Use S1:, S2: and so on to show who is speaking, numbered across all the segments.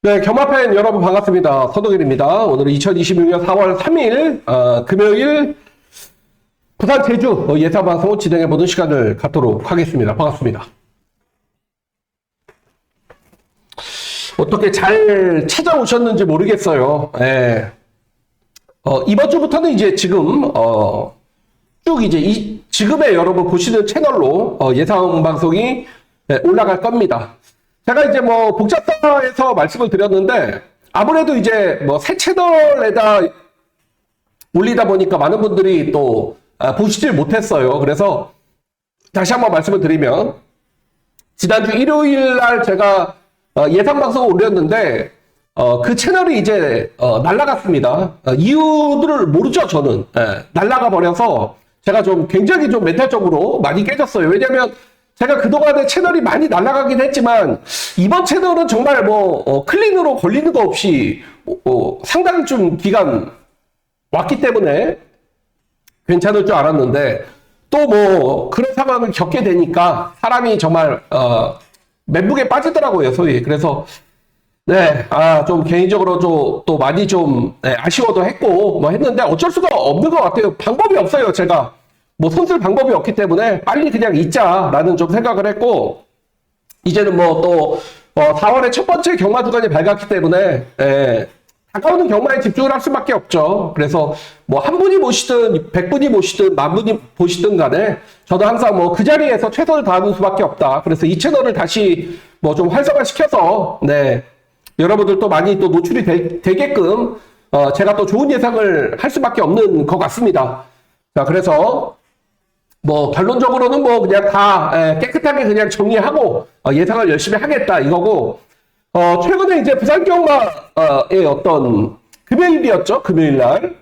S1: 네, 경마팬 여러분 반갑습니다. 서동일입니다. 오늘은 2026년 4월 3일 금요일 부산 제주 예상방송을 진행해보는 시간을 갖도록 하겠습니다. 반갑습니다. 어떻게 잘 찾아오셨는지 모르겠어요. 네. 이번 주부터는 이제 지금 쭉 이제 지금의 여러분 보시는 채널로 예상방송이 올라갈 겁니다. 제가 이제 뭐 복잡사에서 말씀을 드렸는데 아무래도 이제 뭐 새 채널에다 올리다 보니까 많은 분들이 또 보시질 못했어요. 그래서 다시 한번 말씀을 드리면 지난주 일요일 날 제가 예상 방송을 올렸는데 그 채널이 이제 날아갔습니다. 이유를 모르죠, 저는. 날아가 버려서 제가 좀 굉장히 좀 멘탈적으로 많이 깨졌어요. 왜냐면 제가 그동안에 채널이 많이 날아가긴 했지만 이번 채널은 정말 뭐 클린으로 걸리는 거 없이 상당히 좀 기간 왔기 때문에 괜찮을 줄 알았는데 또 뭐 그런 상황을 겪게 되니까 사람이 정말 멘붕에 빠지더라고요, 소위. 그래서 네, 좀 개인적으로 또 많이 좀 아쉬워도 했고 뭐 했는데 어쩔 수가 없는 것 같아요. 방법이 없어요, 제가. 뭐 손쓸 방법이 없기 때문에 빨리 그냥 잊자라는 좀 생각을 했고, 이제는 뭐 또 4월에 첫 번째 경마 주간이 밝았기 때문에 다가오는 경마에 집중을 할 수밖에 없죠. 그래서 뭐 한 분이 모시든 100분이 모시든 10,000분이 보시든 간에 저도 항상 뭐 그 자리에서 최선을 다하는 수밖에 없다. 그래서 이 채널을 다시 뭐 좀 활성화시켜서 여러분들도 많이 또 노출이 되게끔 제가 또 좋은 예상을 할 수밖에 없는 것 같습니다. 자, 그래서 뭐 결론적으로는 뭐 그냥 다 깨끗하게 그냥 정리하고 예상을 열심히 하겠다 이거고, 최근에 이제 부산경마의 어떤 금요일이었죠. 금요일날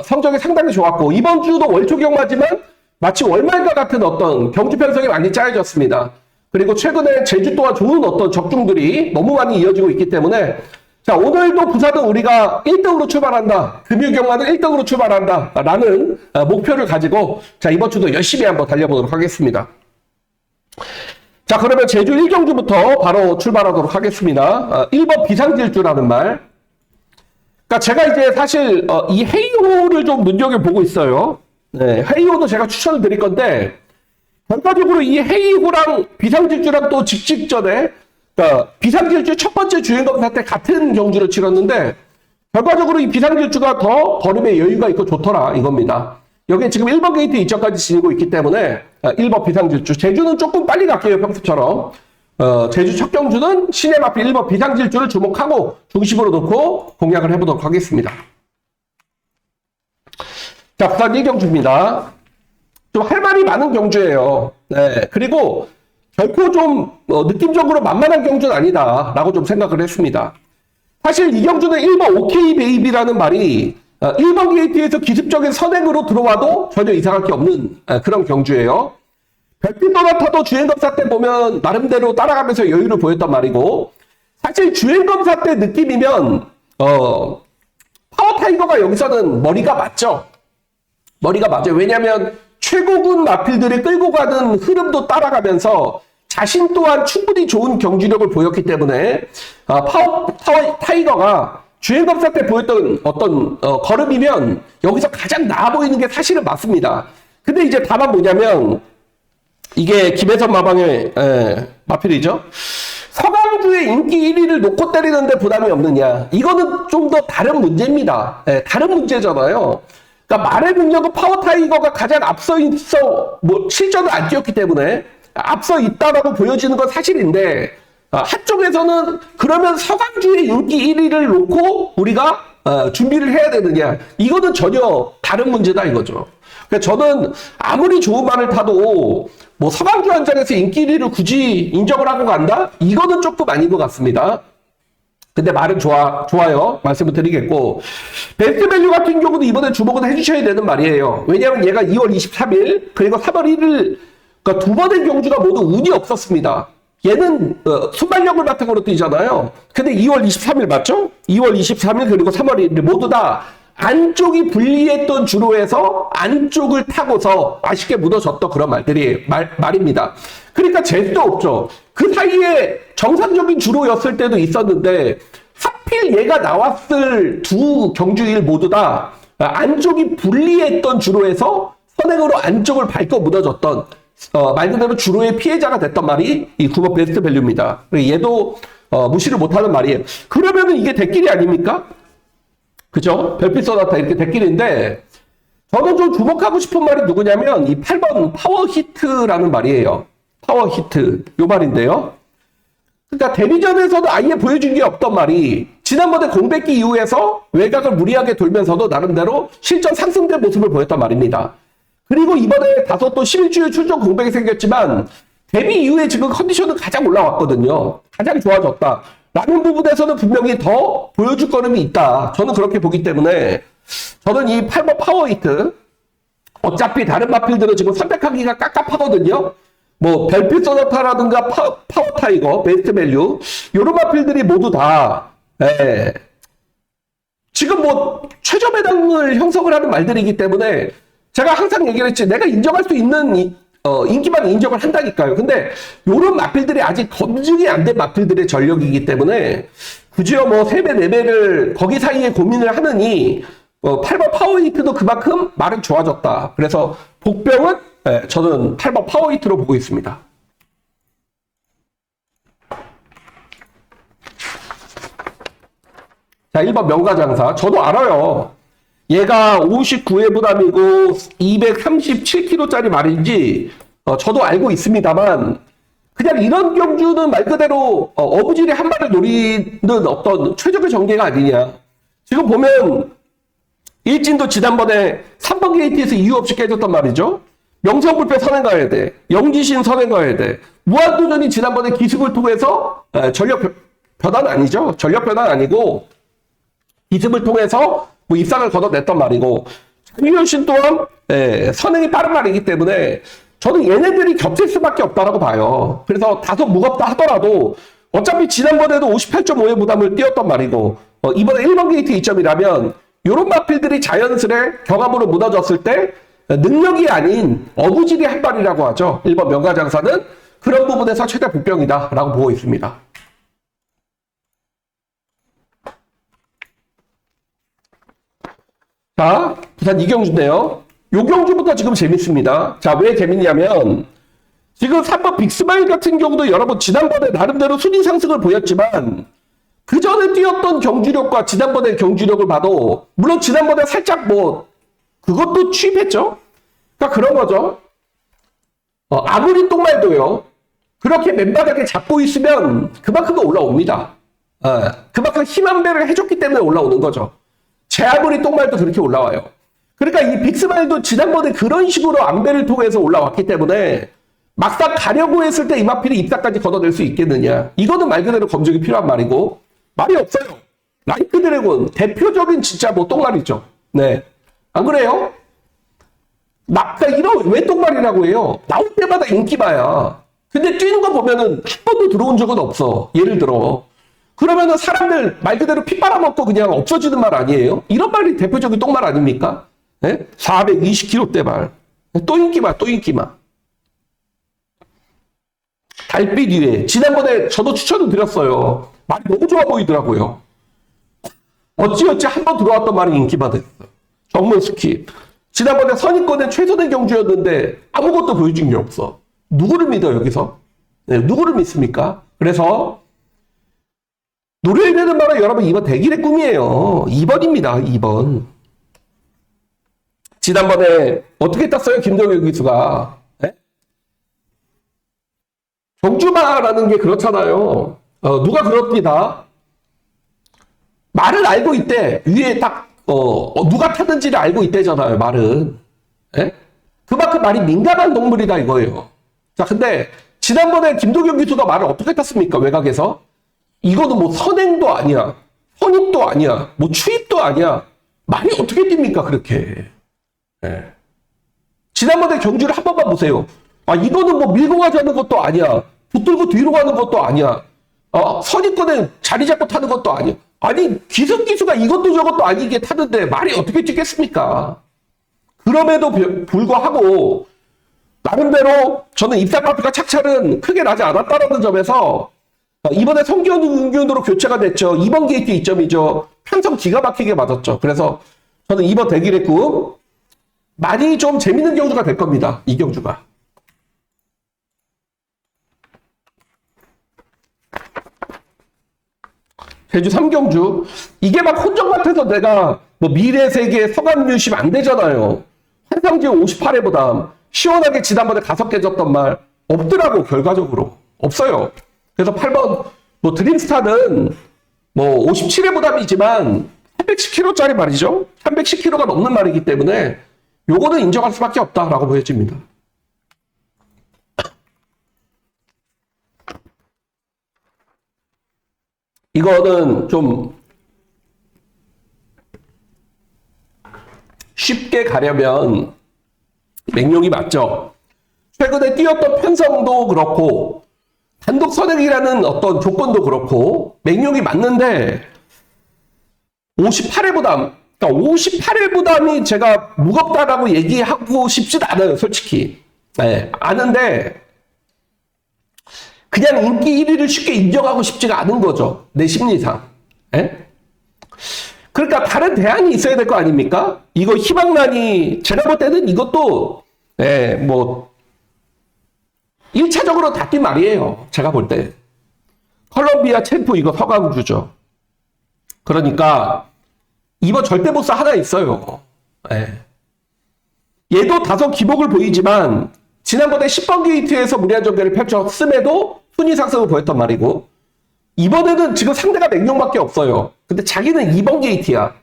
S1: 성적이 상당히 좋았고, 이번 주도 월초경마지만 마치 월말과 같은 어떤 경주 편성이 많이 짜여졌습니다. 그리고 최근에 제주 또한 좋은 어떤 적중들이 너무 많이 이어지고 있기 때문에, 자, 오늘도 부산은 우리가 1등으로 출발한다. 금요경마는 1등으로 출발한다. 라는 목표를 가지고, 자, 이번 주도 열심히 한번 달려보도록 하겠습니다. 자, 그러면 제주 1경주부터 바로 출발하도록 하겠습니다. 1번 비상질주라는 말. 그러니까 제가 이제 사실 이 헤이호를 좀 눈여겨보고 있어요. 네, 헤이호도 제가 추천을 드릴 건데, 결과적으로 이 헤이호랑 비상질주랑 또 직전에 그러니까 비상질주 첫 번째 주행검사 때 같은 경주를 치렀는데 결과적으로 이 비상질주가 더 걸음에 여유가 있고 좋더라 이겁니다. 여기 지금 1번 게이트 이점까지 지니고 있기 때문에 1번 비상질주. 제주는 조금 빨리 갈게요, 평소처럼. 제주 첫 경주는 시내마필 1번 비상질주를 주목하고 중심으로 놓고 공략을 해보도록 하겠습니다. 자, 부산 1경주입니다. 좀 할 말이 많은 경주예요. 네, 그리고 결코 좀 느낌적으로 만만한 경주는 아니다 라고 좀 생각을 했습니다. 사실 이 경주는 1번 오케이 베이비라는 말이 1번 게이트에서 기습적인 선행으로 들어와도 전혀 이상할 게 없는 그런 경주예요. 별빛 도나타도 주행검사 때 보면 나름대로 따라가면서 여유를 보였단 말이고, 사실 주행검사 때 느낌이면 파워타이거가 여기서는 머리가 맞죠. 머리가 맞아요. 왜냐하면 최고군 마필들이 끌고 가는 흐름도 따라가면서 자신 또한 충분히 좋은 경주력을 보였기 때문에 타이거가 주행검사 때 보였던 어떤 걸음이면 여기서 가장 나아 보이는 게 사실은 맞습니다. 근데 이제 다만 뭐냐면 이게 김혜선 마방의 마필이죠. 서강주의 인기 1위를 놓고 때리는데 부담이 없느냐, 이거는 좀 더 다른 문제입니다. 다른 문제잖아요. 그러니까 말의 능력은 파워타이거가 가장 앞서 있어, 뭐 실전을 안 뛰었기 때문에 앞서 있다라고 보여지는 건 사실인데, 한쪽에서는 그러면 서강주의 인기 1위를 놓고 우리가 준비를 해야 되느냐, 이거는 전혀 다른 문제다 이거죠. 그러니까 저는 아무리 좋은 말을 타도 뭐 서강주 한 장에서 인기 1위를 굳이 인정을 하고 간다? 이거는 조금 아닌 것 같습니다. 근데 말은 좋아요. 말씀을 드리겠고, 베스트 밸류 같은 경우도 이번에 주목은 해주셔야 되는 말이에요. 왜냐하면 얘가 2월 23일 그리고 3월 1일 그러니까 두 번의 경주가 모두 운이 없었습니다. 얘는 순발력을 바탕으로 뛰잖아요. 근데 2월 23일 맞죠? 2월 23일 그리고 3월 1일 모두 다 안쪽이 불리했던 주로에서 안쪽을 타고서 아쉽게 무너졌던 그런 말입니다. 그러니까 재수도 없죠. 그 사이에 정상적인 주로였을 때도 있었는데 하필 얘가 나왔을 두 경주일 모두 다 안쪽이 불리했던 주로에서 선행으로 안쪽을 밟고 무너졌던 말 그대로 주로의 피해자가 됐던 말이 이 9번 베스트 밸류입니다. 얘도 무시를 못하는 말이에요. 그러면은 이게 대길이 아닙니까? 그죠? 별빛 쏘나타 이렇게 대길인데 저는 좀 주목하고 싶은 말이 누구냐면 이 8번 파워 히트라는 말이에요. 파워 히트 요 말인데요. 그러니까 데뷔전에서도 아예 보여준 게 없던 말이 지난번에 공백기 이후에서 외곽을 무리하게 돌면서도 나름대로 실전 상승된 모습을 보였단 말입니다. 그리고 이번에 다소 또 11주에 출전 공백이 생겼지만 데뷔 이후에 지금 컨디션은 가장 올라왔거든요. 가장 좋아졌다. 라는 부분에서는 분명히 더 보여줄 거름이 있다. 저는 그렇게 보기 때문에 저는 이 8번 파워 히트 어차피 다른 마필들은 지금 선택하기가 깝깝하거든요. 뭐 별빛 소나타라든가 파워 타이거, 베스트 밸류 이런 마필들이 모두 다 지금 뭐 최저 배당을 형성을 하는 말들이기 때문에 제가 항상 얘기를 했지 내가 인정할 수 있는 인기만 인정을 한다니까요. 근데 이런 마필들이 아직 검증이 안 된 마필들의 전력이기 때문에 굳이요 뭐 3배, 4배를 거기 사이에 고민을 하느니 8번 파워 히트도 그만큼 말은 좋아졌다. 그래서 복병은 저는 8번 파워 히트로 보고 있습니다. 자, 1번 명가장사. 저도 알아요. 얘가 59회 부담이고 237kg짜리 말인지 저도 알고 있습니다만 그냥 이런 경주는 말 그대로 어부질의 한 발을 노리는 어떤 최적의 전개가 아니냐. 지금 보면 일진도 지난번에 3번 게이트에서 이유 없이 깨졌단 말이죠. 명성불패 선행 가야 돼. 영지신 선행 가야 돼. 무한도전이 지난번에 기습을 통해서 전력 변환 아니죠. 전력 변환 아니고 기습을 통해서 뭐 입상을 걷어냈단 말이고 장유현신 또한 선행이 빠른 말이기 때문에 저는 얘네들이 겹칠 수밖에 없다라고 봐요. 그래서 다소 무겁다 하더라도 어차피 지난번에도 58.5의 부담을 띄웠단 말이고 이번에 1번 게이트 2점이라면 이런 마필들이 자연스레 경합으로 무너졌을 때 능력이 아닌 어부질이 한 발이라고 하죠. 1번 명가장사는 그런 부분에서 최대 복병이다 라고 보고 있습니다. 자, 부산 이경주인데요. 요 경주부터 지금 재밌습니다. 자, 왜 재밌냐면 지금 3번 빅스마일 같은 경우도 여러분 지난번에 나름대로 순위 상승을 보였지만 그 전에 뛰었던 경주력과 지난번에 경주력을 봐도 물론 지난번에 살짝 뭐 그것도 취입했죠. 그러니까 그런 거죠. 아무리 똥말도요. 그렇게 맨바닥에 잡고 있으면 그만큼 올라옵니다. 그만큼 힘 한 배를 해줬기 때문에 올라오는 거죠. 제 아무리 똥말도 그렇게 올라와요. 그러니까 이 빅스마일도 지난번에 그런 식으로 안배를 통해서 올라왔기 때문에 막상 가려고 했을 때 이마필이 입사까지 걷어낼 수 있겠느냐. 이거는 말 그대로 검증이 필요한 말이고 말이 없어요. 라이트 드래곤 대표적인 진짜 뭐 똥말이죠. 네, 안 그래요? 그러니까 이런 왜 똥말이라고 해요? 나올 때마다 인기마야. 근데 뛰는 거 보면은 한 번도 들어온 적은 없어. 예를 들어. 그러면은 사람들 말 그대로 피 빨아먹고 그냥 없어지는 말 아니에요? 이런 말이 대표적인 똥말 아닙니까? 네? 420kg대 말. 또 인기마, 또 인기마. 달빛 위에. 지난번에 저도 추천을 드렸어요. 말이 너무 좋아 보이더라고요. 어찌어찌 한 번 들어왔던 말이 인기마 됐어. 정문 스킵. 지난번에 선입권의 최선의 경주였는데 아무것도 보여준 게 없어. 누구를 믿어 여기서? 네, 누구를 믿습니까? 그래서 노래를 내는 말은 여러분 이번 대길의 꿈이에요. 2번입니다. 2번. 지난번에 어떻게 땄어요? 김동현 기수가. 네? 경주마라는 게 그렇잖아요. 누가 그렇습니다. 말을 알고 있대. 위에 딱 누가 타든지를 알고 있대잖아요. 말은. 네? 그만큼 말이 민감한 동물이다 이거예요. 자, 근데 지난번에 김동현 기수가 말을 어떻게 탔습니까? 외곽에서. 이거는 뭐 선행도 아니야. 선입도 아니야. 뭐 추입도 아니야. 말이 어떻게 뜁니까 그렇게. 네. 지난번에 경주를 한 번만 보세요. 이거는 뭐 밀고 가자는 것도 아니야. 붙들고 뒤로 가는 것도 아니야. 선입권에 자리 잡고 타는 것도 아니야. 아니 기승기수가 이것도 저것도 아니게 타는데 말이 어떻게 뛰겠습니까? 그럼에도 불구하고 나름대로 저는 입상마표가 착찰은 크게 나지 않았다는 점에서 이번에 성균으로 교체가 됐죠. 2번 게이트 2점이죠. 편성 기가 막히게 맞았죠. 그래서 저는 2번 대기했고 많이 좀 재밌는 경주가 될 겁니다. 이 경주가. 제주 3경주. 이게 막 혼정 같아서 내가 뭐 미래세계 서강유심 안 되잖아요. 한상지호 58회보다 시원하게 지난번에 5개 졌던 말 없더라고. 결과적으로 없어요. 그래서 8번 뭐 드림스타는 뭐 57회 보담이지만 310kg짜리 말이죠. 310kg가 넘는 말이기 때문에 요거는 인정할 수밖에 없다라고 보여집니다. 이거는 좀 쉽게 가려면 맹룡이 맞죠. 최근에 뛰었던 편성도 그렇고 단독 선행이라는 어떤 조건도 그렇고 맹룡이 맞는데 58회 부담, 그러니까 58회 부담이 제가 무겁다라고 얘기하고 싶진 않아요, 솔직히. 네, 아는데 그냥 인기 1위를 쉽게 인정하고 싶지가 않은 거죠, 내 심리상. 네? 그러니까 다른 대안이 있어야 될 거 아닙니까? 이거 희망란이 제가 볼 때는 이것도 뭐 1차적으로 닫힌 말이에요. 제가 볼 때. 컬럼비아 챔프 이거 서강주죠. 그러니까 이번 절대 보스 하나 있어요. 얘도 다소 기복을 보이지만 지난번에 10번 게이트에서 무리한 전개를 펼쳤음에도 순위 상승을 보였단 말이고 이번에는 지금 상대가 맹룡밖에 없어요. 근데 자기는 2번 게이트야.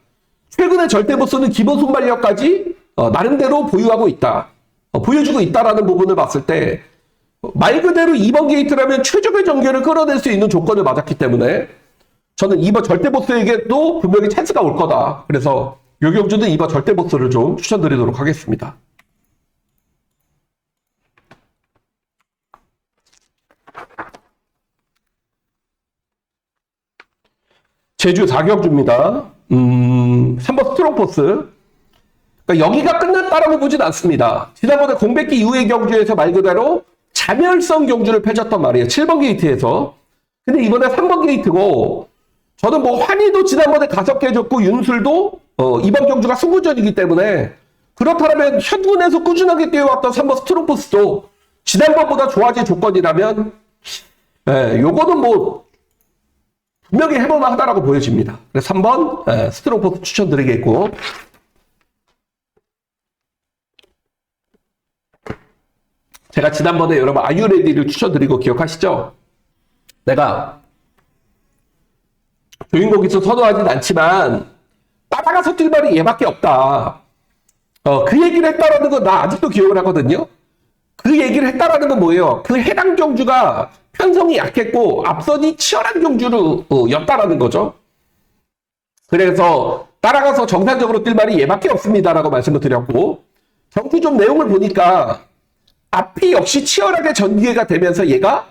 S1: 최근에 절대 보스는 기본 순발력까지 나름대로 보유하고 있다. 보여주고 있다라는 부분을 봤을 때 말 그대로 2번 게이트라면 최적의 전개를 끌어낼 수 있는 조건을 맞았기 때문에 저는 2번 절대 보스에게도 분명히 찬스가 올 거다. 그래서 요 경주는 2번 절대 보스를 좀 추천드리도록 하겠습니다. 제주 4경주입니다. 3번 스트롱포스. 그러니까 여기가 끝났다라고 보진 않습니다. 지난번에 공백기 이후의 경주에서 말 그대로 자멸성 경주를 펼쳤단 말이에요. 7번 게이트에서. 근데 이번에 3번 게이트고 저는 뭐 환희도 지난번에 5개 졌고 윤술도 이번 경주가 승부전이기 때문에 그렇다면 현군에서 꾸준하게 뛰어왔던 3번 스트롱포스도 지난번보다 좋아질 조건이라면 요거는 뭐 분명히 해볼만 하다라고 보여집니다. 그래서 3번 스트롱포스 추천드리겠고 제가 지난번에 여러분 아유레디를 추천드리고 기억하시죠? 내가 조인곡에서 선호하진 않지만 따라가서 뛸 말이 얘밖에 없다. 그 얘기를 했다라는 건 나 아직도 기억을 하거든요. 그 얘기를 했다라는 건 뭐예요? 그 해당 경주가 편성이 약했고 앞선이 치열한 경주였다라는 거죠. 그래서 따라가서 정상적으로 뛸 말이 얘밖에 없습니다라고 말씀을 드렸고 경주 좀 내용을 보니까 앞이 역시 치열하게 전개가 되면서 얘가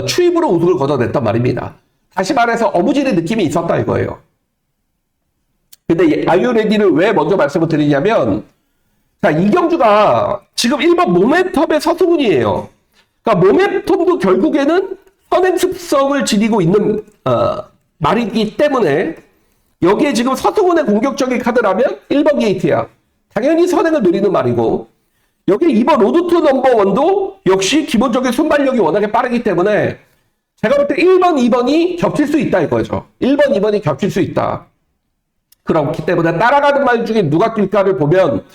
S1: 추입으로 우승을 거둬냈단 말입니다. 다시 말해서 어부질의 느낌이 있었다 이거예요. 근데 아유레디를 왜 먼저 말씀을 드리냐면 자, 이 경주가 지금 1번 모멘텀의 서수군이에요. 그러니까 모멘텀도 결국에는 선행 습성을 지니고 있는 말이기 때문에 여기에 지금 서수군의 공격적인 카드라면 1번 게이트야. 당연히 선행을 노리는 말이고 여기 2번 로드2 넘버원도 역시 기본적인 순발력이 워낙에 빠르기 때문에 제가 볼 때 1번, 2번이 겹칠 수 있다 이거죠. 1번, 2번이 겹칠 수 있다. 그렇기 때문에 따라가는 말 중에 누가 뛸까를 보면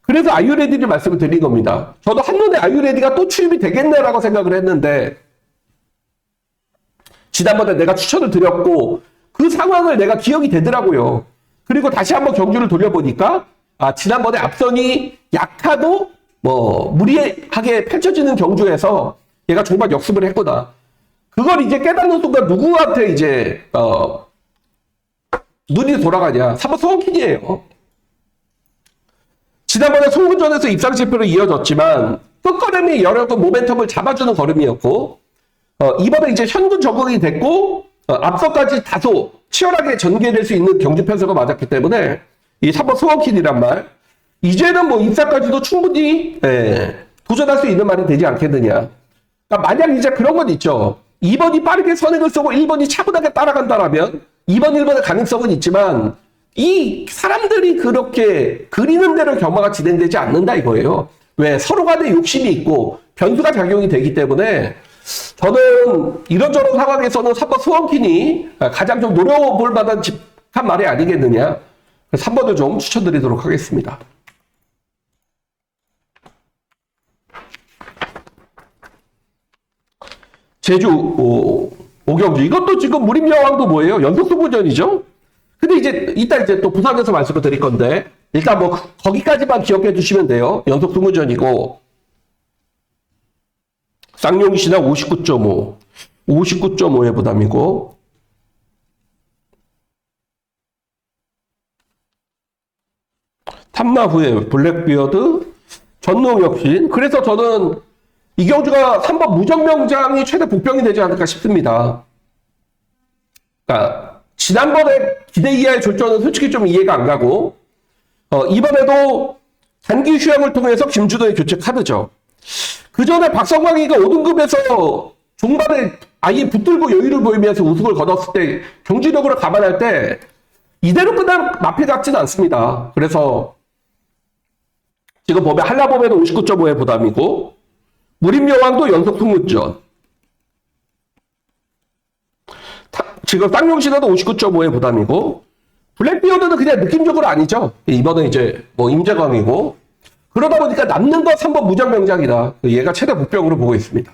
S1: 그래서 아유레디를 말씀을 드린 겁니다. 저도 한눈에 아유레디가 또 추입이 되겠네라고 생각을 했는데 지난번에 내가 추천을 드렸고 그 상황을 내가 기억이 되더라고요. 그리고 다시 한번 경주를 돌려보니까 지난번에 앞선이 약하도 뭐 무리하게 펼쳐지는 경주에서 얘가 정말 역습을 했구나. 그걸 이제 깨닫는 순간 누구한테 이제 눈이 돌아가냐. 3번 소원킨이에요. 지난번에 송군전에서 입상체표로 이어졌지만 끝걸음이 여러 번 모멘텀을 잡아주는 걸음이었고 이번에 이제 현군 적응이 됐고 앞서까지 다소 치열하게 전개될 수 있는 경주 편성가 맞았기 때문에 이 3번 소원킨이란 말 이제는 뭐 입사까지도 충분히 도전할 수 있는 말이 되지 않겠느냐. 그러니까 만약 이제 그런 건 있죠. 2번이 빠르게 선행을 쏘고 1번이 차분하게 따라간다라면 2번, 1번의 가능성은 있지만 이 사람들이 그렇게 그리는 대로 경마가 진행되지 않는다 이거예요. 왜? 서로 간에 욕심이 있고 변수가 작용이 되기 때문에 저는 이런저런 상황에서는 3번 스원킨이 가장 좀 노려볼 만한 한 말이 아니겠느냐. 3번을 좀 추천드리도록 하겠습니다. 제주 오경주 이것도 지금 무림여왕도 뭐예요? 연속 승부전이죠? 근데 이따 또 부산에서 말씀을 드릴 건데 일단 뭐 거기까지만 기억해 주시면 돼요. 연속 승부전이고 쌍용시나 59.5 59.5의 부담이고 탐나 후에 블랙비어드 전농혁신. 그래서 저는 이경주가 3번 무정명장이 최대 복병이 되지 않을까 싶습니다. 그러니까 지난번에 기대 이하의 졸전은 솔직히 좀 이해가 안 가고 이번에도 단기 휴양을 통해서 김준호의 교체 카드죠. 그 전에 박성광이가 5등급에서 종반에 아예 붙들고 여유를 보이면서 우승을 거뒀을 때 경기력으로 감안할 때 이대로 끝날 마피 같지는 않습니다. 그래서 지금 보면 한라범에도 59.5의 부담이고 무림여왕도 연속 승무전. 지금 쌍용시대도 59.5의 부담이고 블랙비어드는 그냥 느낌적으로 아니죠. 이번에 이제 뭐 임재광이고 그러다 보니까 남는 건 3번 무정명장이다. 얘가 최대 복병으로 보고 있습니다.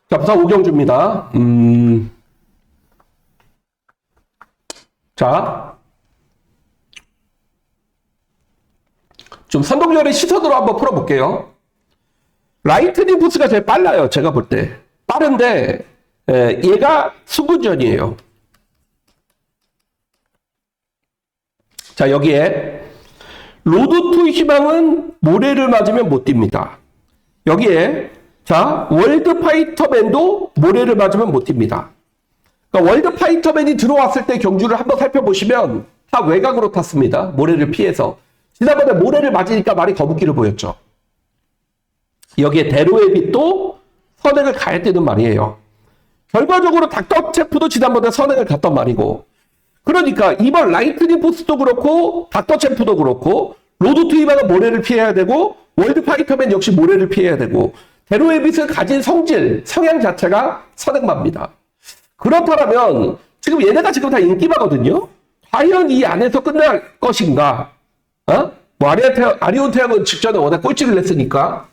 S1: 자, 부산 오경주입니다. 자, 좀 선동열의 시선으로 한번 풀어볼게요. 라이트닝 부스가 제일 빨라요. 제가 볼 때. 빠른데 얘가 수분전이에요. 자, 여기에 로드2 희망은 모래를 맞으면 못 뜁니다. 여기에 자 월드파이터맨도 모래를 맞으면 못 뜁니다. 그러니까 월드파이터맨이 들어왔을 때 경주를 한번 살펴보시면 다 외곽으로 탔습니다. 모래를 피해서. 지난번에 모래를 맞으니까 말이 거북기를 보였죠. 여기에 대로의 빛도 선행을 가야 되는 말이에요. 결과적으로 닥터 챔프도 지난번에 선행을 갔던 말이고 그러니까 이번 라이트닝 부스도 그렇고 닥터 챔프도 그렇고 로드 투 희망은 모래를 피해야 되고 월드 파이터맨 역시 모래를 피해야 되고 대로의 빛을 가진 성질, 성향 자체가 선행마입니다. 그렇다면 지금 얘네가 지금 다 인기마거든요. 과연 이 안에서 끝날 것인가? 뭐 아리온 태양은 직전에 워낙 꼴찌를 냈으니까.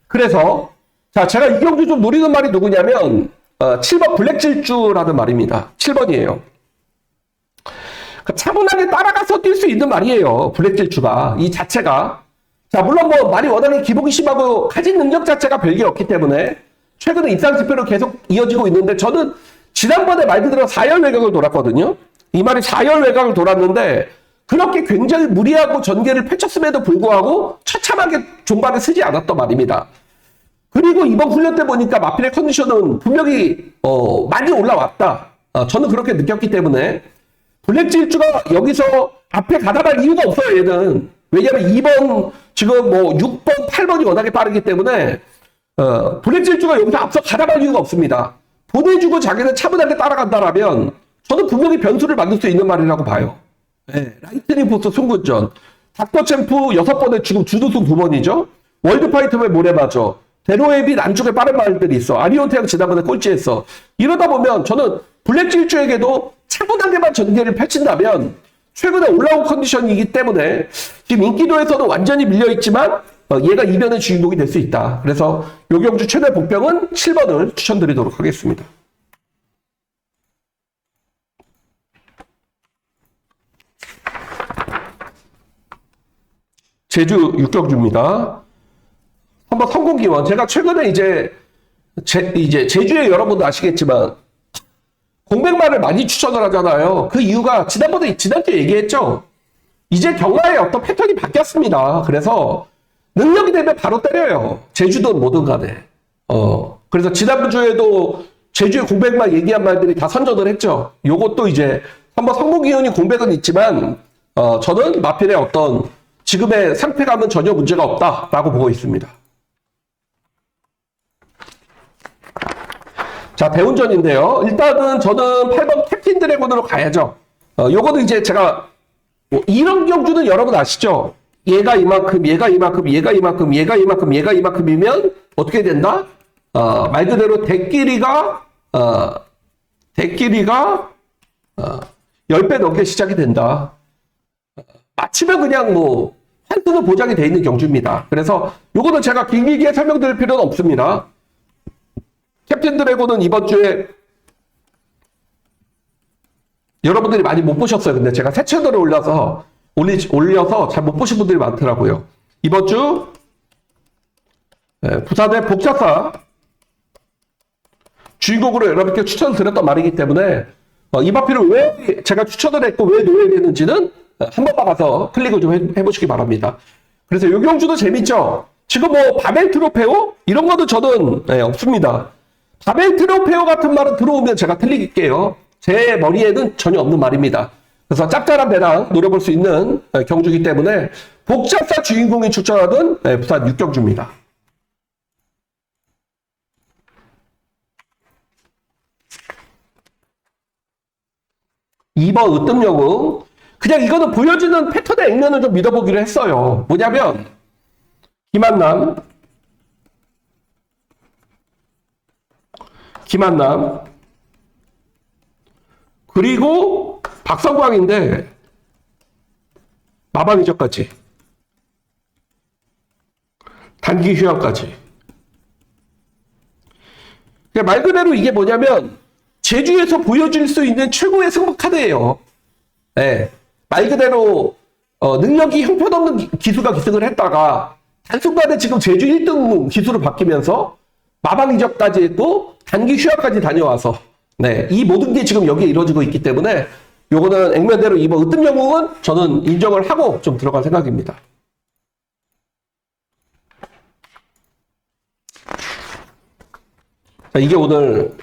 S1: 그래서 자 제가 이경주 좀 노리는 말이 누구냐면 7번 블랙질주라는 말입니다. 7번이에요. 차분하게 따라가서 뛸 수 있는 말이에요. 블랙질주가 이 자체가. 자 물론 뭐 말이 워낙에 기복이 심하고 가진 능력 자체가 별게 없기 때문에 최근에 입상 지표로 계속 이어지고 있는데 저는 지난번에 말 그대로 4열 외곽을 돌았거든요. 이 말이 4열 외곽을 돌았는데 그렇게 굉장히 무리하고 전개를 펼쳤음에도 불구하고 처참하게 종반을 쓰지 않았던 말입니다. 그리고 이번 훈련 때 보니까 마필의 컨디션은 분명히 많이 올라왔다. 저는 그렇게 느꼈기 때문에 블랙질주가 여기서 앞에 가다갈 이유가 없어요. 얘는. 왜냐하면 2번 지금 뭐 6번 8번이 워낙에 빠르기 때문에 블랙질주가 여기서 앞서 가다갈 이유가 없습니다. 보내주고 자기는 차분하게 따라간다라면 저는 분명히 변수를 만들 수 있는 말이라고 봐요. 네, 라이트닝 부스 승군전 닥터 챔프 6번에 지금 주도승 2번이죠. 월드파이터의 모래마저 대로의 빛 안쪽에 빠른 말들이 있어. 아리온 태양 지난번에 꼴찌했어. 이러다 보면 저는 블랙질주에게도 차분하게만 전개를 펼친다면 최근에 올라온 컨디션이기 때문에 지금 인기도에서도 완전히 밀려있지만 얘가 이변의 주인공이 될 수 있다. 그래서 요경주 최대 복병은 7번을 추천드리도록 하겠습니다. 제주 육경주입니다. 한번 성공기원. 제가 최근에 이제 제주에 여러분도 아시겠지만 공백만을 많이 추천을 하잖아요. 그 이유가 지난주에 얘기했죠. 이제 경마의 어떤 패턴이 바뀌었습니다. 그래서 능력이 되면 바로 때려요. 제주도는 뭐든 간에. 그래서 지난주에도 제주의 공백만 얘기한 말들이 다 선전을 했죠. 요것도 이제 한번 성공기원이 공백은 있지만 저는 마필의 어떤 지금의 상패감은 전혀 문제가 없다라고 보고 있습니다. 자, 대운전인데요. 일단은 저는 8번 캡틴 드래곤으로 가야죠. 요거는 이제 제가 이런 경주는 여러분 아시죠? 얘가 이만큼, 얘가 이만큼, 얘가 이만큼, 얘가 이만큼, 얘가 이만큼이면 어떻게 된다? 말 그대로 대끼리가 10배 넘게 시작이 된다. 맞히면 그냥 뭐 환수는 보장이 돼 있는 경주입니다. 그래서 요거는 제가 길게 설명드릴 필요는 없습니다. 캡틴 드래곤은 이번 주에 여러분들이 많이 못 보셨어요. 근데 제가 새 채널에 올려서 잘 못 보신 분들이 많더라고요. 이번 주 부산의 복차사 주인공으로 여러분께 추천을 드렸던 말이기 때문에 이 마필을 왜 제가 추천을 했고 왜 놓아야 되는지는 한번 가서 클릭을 좀 해보시기 바랍니다. 그래서 요 경주도 재밌죠? 지금 뭐 바벨 트로페오? 이런 거는 저는 없습니다. 바벨 트로페오 같은 말은 들어오면 제가 틀릴게요. 제 머리에는 전혀 없는 말입니다. 그래서 짭짤한 배랑 노려볼 수 있는 경주이기 때문에 복잡사 주인공이 추천하던 부산 6경주입니다. 2번 으뜸영웅. 그냥 이거는 보여지는 패턴의 액면을 좀 믿어보기로 했어요. 뭐냐면 김한남 그리고 박성광인데 마방이적까지 단기 휴양까지. 말 그대로 이게 뭐냐면 제주에서 보여줄 수 있는 최고의 승부 카드예요. 네. 말 그대로 능력이 형편없는 기수가 기승을 했다가 단순간에 지금 제주 1등 기수로 바뀌면서 마방 이적까지 했고 단기 휴학까지 다녀와서 이 모든 게 지금 여기에 이루어지고 있기 때문에 요거는 액면대로 이번 으뜸영웅은 저는 인정을 하고 좀 들어갈 생각입니다. 자, 이게 오늘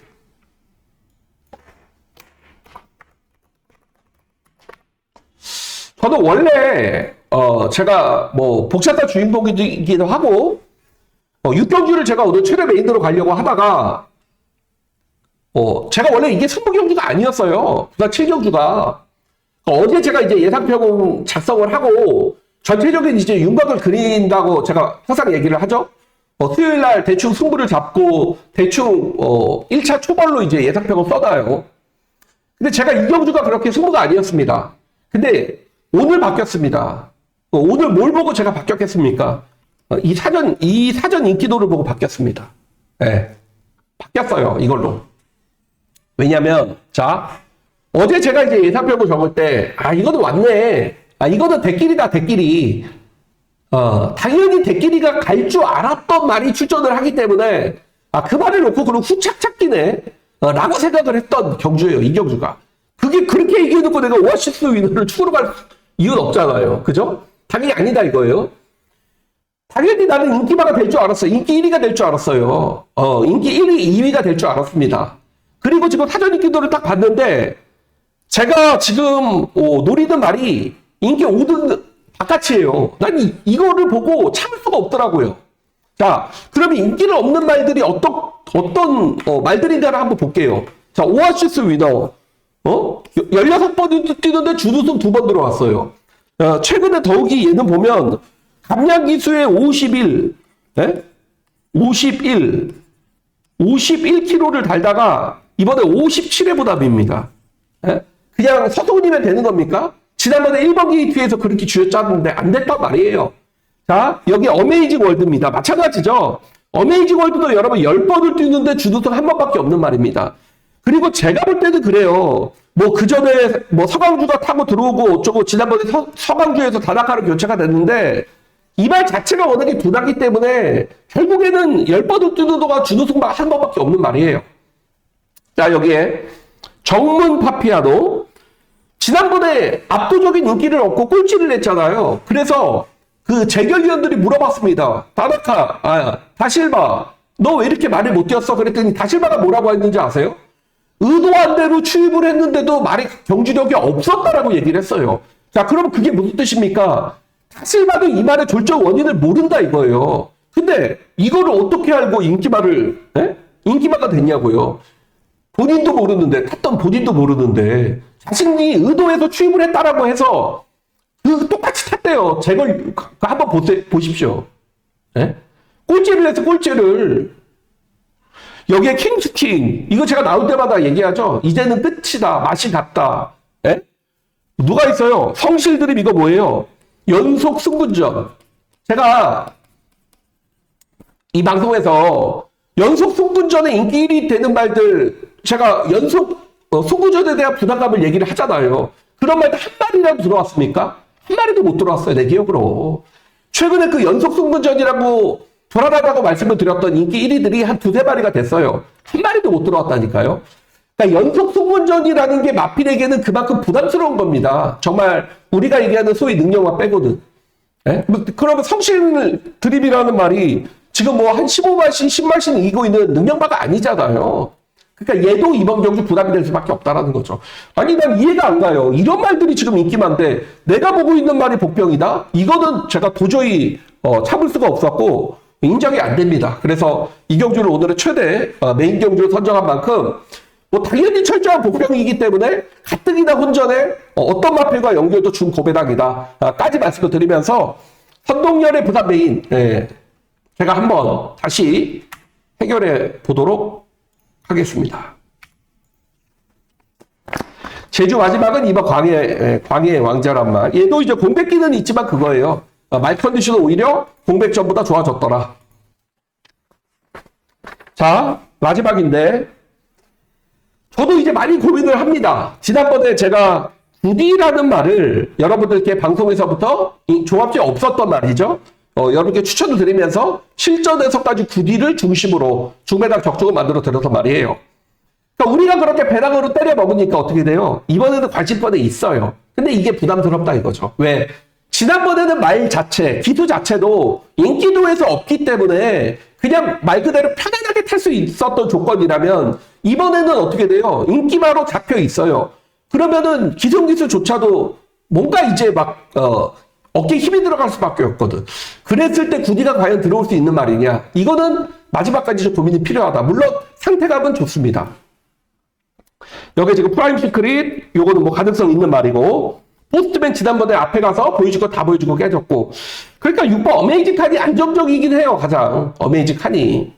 S1: 저는 원래 제가 뭐 복사사 주인공이기도 하고 6경주를 제가 오늘 최대 메인으로 가려고 하다가 제가 원래 이게 승부 경주가 아니었어요. 부산 7경주가 어제 제가 이제 예상평 작성을 하고 전체적인 이제 윤곽을 그린다고 제가 항상 얘기를 하죠. 수요일 날 대충 승부를 잡고 대충 1차 초벌로 이제 예상평을 써놔요. 근데 제가 이 경주가 그렇게 승부가 아니었습니다. 근데 오늘 바뀌었습니다. 오늘 뭘 보고 제가 바뀌었겠습니까? 이 사전 인기도를 보고 바뀌었습니다. 네. 바뀌었어요, 이걸로. 왜냐면, 자, 어제 제가 이제 예상평을 적을 때, 이거는 왔네. 이거는 대끼리다, 대끼리. 당연히 대끼리가 갈 줄 알았던 말이 출전을 하기 때문에, 그 말을 놓고 그럼 후착착 끼네. 라고 생각을 했던 경주예요, 이 경주가. 그게 그렇게 얘기해놓고 내가 오아시스 위너를 추구로 갈 이유는 없잖아요. 그죠? 당연히 아니다 이거예요. 당연히 나는 인기마가 될 줄 알았어요. 인기 1위가 될 줄 알았어요. 인기 1위, 2위가 될 줄 알았습니다. 그리고 지금 사전 인기도를 딱 봤는데 제가 지금 노리는 말이 인기 5등 바깥이에요. 난 이거를 보고 참을 수가 없더라고요. 자, 그러면 인기는 없는 말들이 어떤 말들인가를 한번 볼게요. 자, 오아시스 위너. 16번 뛰는데 준우승 2번 들어왔어요. 최근에 더욱이 얘는 보면, 감량기수에 51, 51kg를 달다가, 이번에 57회 보답입니다. 그냥 서동이면 되는 겁니까? 지난번에 1번기 뒤에서 그렇게 쥐어짰는데 안 됐단 말이에요. 자, 여기 어메이징 월드입니다. 마찬가지죠? 어메이징 월드도 여러분 10번을 뛰는데 준우승 1번밖에 없는 말입니다. 그리고 제가 볼 때는 그래요. 뭐 그 전에 뭐 서강주가 타고 들어오고 어쩌고 지난번에 서강주에서 다나카로 교체가 됐는데 이 말 자체가 워낙에 둔하기 때문에 결국에는 10번을 뛰는 동안 준우승만 1번밖에 없는 말이에요. 자, 여기에 정문 파피아노 지난번에 압도적인 인기를 얻고 꼴찌를 냈잖아요. 그래서 그 재결위원들이 물어봤습니다. 다나카, 다실바 너 왜 이렇게 말을 못 뛰었어? 그랬더니 다실바가 뭐라고 했는지 아세요? 의도한 대로 추입을 했는데도 말의 경주력이 없었다라고 얘기를 했어요. 자, 그러면 그게 무슨 뜻입니까? 사실 봐도 이 말의 졸적 원인을 모른다 이거예요. 근데 이거를 어떻게 알고 인기말을 인기말가 됐냐고요. 본인도 모르는데, 탔던 본인도 모르는데 자신이 의도해서 추임을 했다라고 해서 똑같이 탔대요. 제걸 한번 보십시오. 예? 꼴찌를 해서 꼴찌를. 여기에 킹스킹 이거 제가 나올 때마다 얘기하죠. 이제는 끝이다. 맛이 갔다. 예? 누가 있어요? 성실드립 이거 뭐예요? 연속 승분전. 제가 이 방송에서 연속 승분전에 인기 1위 되는 말들 제가 연속 승분전에 대한 부담감을 얘기를 하잖아요. 그런 말도 한 마리라도 들어왔습니까? 한 마리도 못 들어왔어요. 내 기억으로. 최근에 그 연속 승분전이라고 불안하다고 말씀을 드렸던 인기 1위들이 한 두세 마리가 됐어요. 한 마리도 못 들어왔다니까요. 그러니까 연속 승분전이라는 게 마필에게는 그만큼 부담스러운 겁니다. 정말 우리가 얘기하는 소위 능력만 빼고는. 예? 그러면 성실 드립이라는 말이 지금 뭐 한 15만씩, 10만씩 이기고 있는 능력바가 아니잖아요. 그러니까 얘도 이번 경주 부담이 될 수밖에 없다라는 거죠. 아니, 난 이해가 안 가요. 이런 말들이 지금 인기만데 내가 보고 있는 말이 복병이다? 이거는 제가 도저히 참을 수가 없었고 인정이 안 됩니다. 그래서 이 경주를 오늘의 최대 메인 경주로 선정한 만큼 뭐 당연히 철저한 복병이기 때문에 가뜩이나 혼전에 어떤 마필과 연결도 준 고배당이다 까지 말씀을 드리면서 선동열의 부산 메인 제가 한번 다시 해결해 보도록 하겠습니다. 제주 마지막은 이번 광해의 왕자란 말. 얘도 이제 공백기는 있지만 그거예요. 말 컨디션은 오히려 공백 전보다 좋아졌더라. 자, 마지막인데 저도 이제 많이 고민을 합니다. 지난번에 제가 구디라는 말을 여러분들께 방송에서부터 조합지에 없었던 말이죠. 여러분께 추천을 드리면서 실전에서까지 구디를 중심으로 중배당 적중을 만들어 드렸단 말이에요. 그러니까 우리가 그렇게 배당으로 때려 먹으니까 어떻게 돼요? 이번에는 관심권에 있어요. 근데 이게 부담스럽다 이거죠. 왜? 지난번에는 말 자체, 기수 자체도 인기도에서 없기 때문에 그냥 말 그대로 편안하게 탈 수 있었던 조건이라면 이번에는 어떻게 돼요? 인기마로 잡혀 있어요. 그러면은 기성기수조차도 뭔가 이제 막 어깨에 힘이 들어갈 수밖에 없거든. 그랬을 때 구디가 과연 들어올 수 있는 말이냐? 이거는 마지막까지 좀 고민이 필요하다. 물론 상태감은 좋습니다. 여기 지금 프라임 시크릿 요거는 뭐 가능성 있는 말이고 포스트맨 지난번에 앞에 가서 보여줄 거 다 보여주고 깨졌고 그러니까 6번 어메이징 칸이 안정적이긴 해요. 가장 어메이징 칸이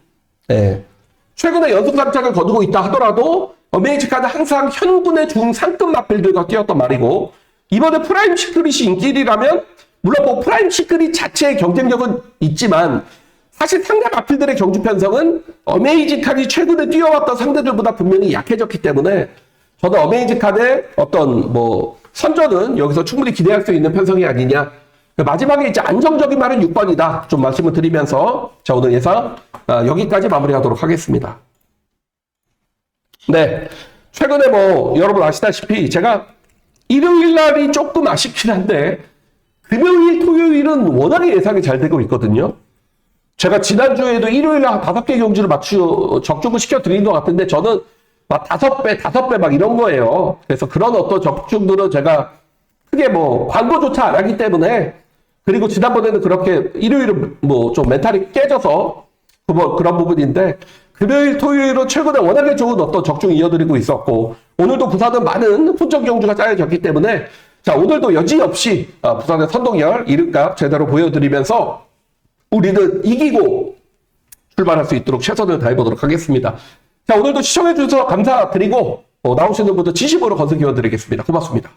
S1: 최근에 연속 3착을 거두고 있다 하더라도 어메이징 칸은 항상 현군의 중상급 마필들과 뛰었던 말이고 이번에 프라임 시크릿이 인기 1위라면 물론 뭐 프라임 시크릿 자체의 경쟁력은 있지만 사실 상대 마필들의 경주 편성은 어메이징 칸이 최근에 뛰어왔던 상대들보다 분명히 약해졌기 때문에 저는 어메이징 칸의 어떤 뭐 선전은 여기서 충분히 기대할 수 있는 편성이 아니냐. 마지막에 이제 안정적인 말은 6번이다. 좀 말씀을 드리면서 자 오늘 예상 여기까지 마무리하도록 하겠습니다. 네, 최근에 뭐 여러분 아시다시피 제가 일요일 날이 조금 아쉽긴 한데 금요일, 토요일은 워낙에 예상이 잘 되고 있거든요. 제가 지난주에도 일요일에 한 5개 경주를 적중을 시켜드린 것 같은데 저는 막 5배 막 이런 거예요. 그래서 그런 어떤 적중들은 제가 크게 뭐 광고조차 안 하기 때문에 그리고 지난번에는 그렇게 일요일은 뭐 좀 멘탈이 깨져서 그런 부분인데 금요일, 토요일은 최근에 워낙에 좋은 어떤 적중 이어드리고 있었고 오늘도 부산은 많은 혼전 경주가 짜여졌기 때문에 자 오늘도 여지없이 부산의 선동열 이름값 제대로 보여드리면서 우리는 이기고 출발할 수 있도록 최선을 다해보도록 하겠습니다. 자 오늘도 시청해주셔서 감사드리고 나오시는 분들 진심으로 건승 기원드리겠습니다. 고맙습니다.